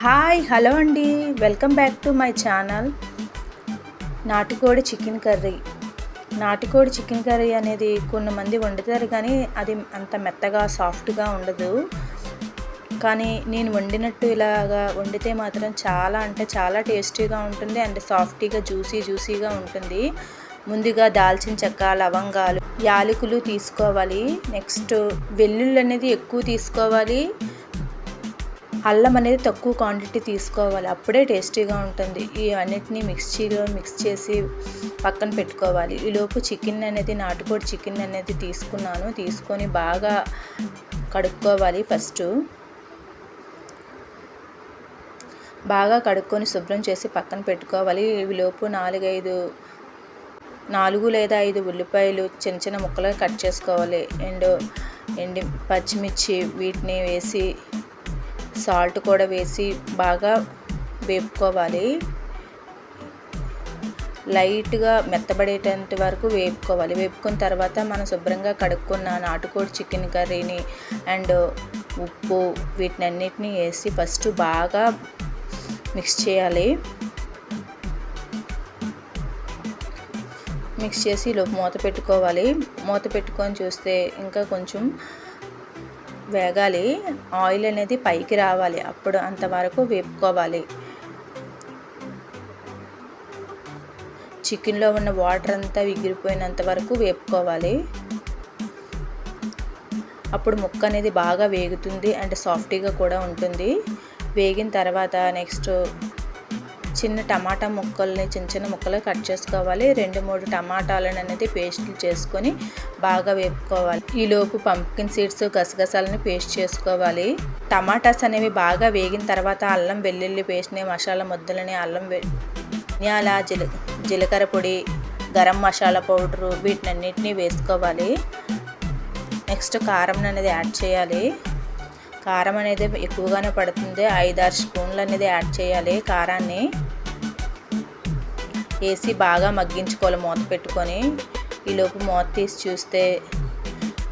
Hi hello అండి, welcome back to my channel. నాటుకోడి chicken curry. నాటుకోడి చికెన్ కర్రీ అనేది కొంతమంది వండుతారు, కానీ అది అంత మెత్తగా సాఫ్ట్గా ఉండదు. కానీ నేను వండినట్టు ఇలాగా వండితే మాత్రం చాలా అంటే చాలా టేస్టీగా ఉంటుంది అండ్ సాఫ్టీగా జ్యూసీగా ఉంటుంది. ముందుగా దాల్చిన చెక్క, లవంగాలు, యాలకులు తీసుకోవాలి. నెక్స్ట్ వెల్లుల్లి అనేది ఎక్కువ తీసుకోవాలి. అల్లం అనేది తక్కువ క్వాంటిటీ తీసుకోవాలి, అప్పుడే టేస్టీగా ఉంటుంది. ఈ అన్నిటినీ మిక్స్ చేసి పక్కన పెట్టుకోవాలి. ఈలోపు చికెన్ అనేది, నాటుకోడి చికెన్ అనేది తీసుకొని బాగా కడుక్కోవాలి. బాగా కడుక్కొని శుభ్రం చేసి పక్కన పెట్టుకోవాలి. ఈలోపు 4 లేదా 5 ఉల్లిపాయలు చిన్న ముక్కలుగా కట్ చేసుకోవాలి. ఎండి పచ్చిమిర్చి వీటిని వేసి, సాల్ట్ కూడా వేసి బాగా వేపుకోవాలి. లైట్గా మెత్తబడేటంత వరకు వేపుకోవాలి. వేపుకున్న తర్వాత మనం శుభ్రంగా కడుక్కున్న నాటుకోడి చికెన్ కర్రీని అండ్ ఉప్పు వీటినన్నిటిని వేసి ఫస్ట్ బాగా మిక్స్ చేయాలి. మిక్స్ చేసి మూత పెట్టుకోవాలి. మూత పెట్టుకొని చూస్తే ఇంకా కొంచెం వేగాలి. ఆయిల్ అనేది పైకి రావాలి, అప్పుడు అంతవరకు వేపుకోవాలి. చికెన్లో ఉన్న వాటర్ అంతా ఎగిరిపోయినంత వరకు వేపుకోవాలి. అప్పుడు ముక్క అనేది బాగా వేగుతుంది అండ్ సాఫ్టీగా కూడా ఉంటుంది. వేగిన తర్వాత నెక్స్ట్ చిన్న టమాటా ముక్కల్ని చిన్న ముక్కలు కట్ చేసుకోవాలి. 2-3 టమాటాలను అనేది పేస్ట్లు చేసుకొని బాగా వేపుకోవాలి. ఈలోపు పంప్కిన్ సీడ్స్, గసగసాలని పేస్ట్ చేసుకోవాలి. టమాటాస్ అనేవి బాగా వేగిన తర్వాత అల్లం వెల్లుల్లి పేస్ట్ని, మసాలా ముద్దలని, ధనియాల, జీలకర్ర పొడి, గరం మసాలా పౌడరు వీటినన్నిటిని వేసుకోవాలి. నెక్స్ట్ కారం అనేది యాడ్ చేయాలి. కారం అనేది ఎక్కువగానే పడుతుంది. 5-6 స్పూన్లు అనేది యాడ్ చేయాలి. కారాన్ని వేసి బాగా మగ్గించుకోవాలి మూత పెట్టుకొని. ఈలోపు మూత తీసి చూస్తే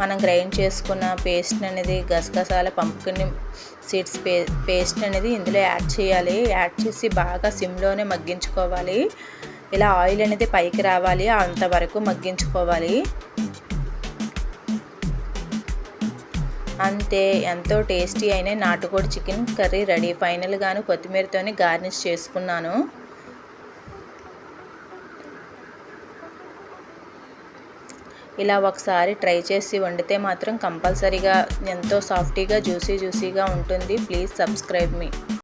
మనం గ్రైండ్ చేసుకున్న పేస్ట్ అనేది, గసగసాల పంప్కిన్ సీడ్స్ పేస్ట్ అనేది ఇందులో యాడ్ చేయాలి. యాడ్ చేసి బాగా సిమ్లోనే మగ్గించుకోవాలి. ఇలా ఆయిల్ అనేది పైకి రావాలి, అంతవరకు మగ్గించుకోవాలి. అంతే, ఎంతో టేస్టీ అయిన నాటుకోడి చికెన్ కర్రీ రెడీ. ఫైనల్గాను కొత్తిమీరతోని గార్నిష్ చేసుకున్నాను. ఇలా ఒకసారి ట్రై చేసి వండితే మాత్రం కంపల్సరీగా ఎంతో సాఫ్టీగా జ్యూసీగా ఉంటుంది. Please subscribe me.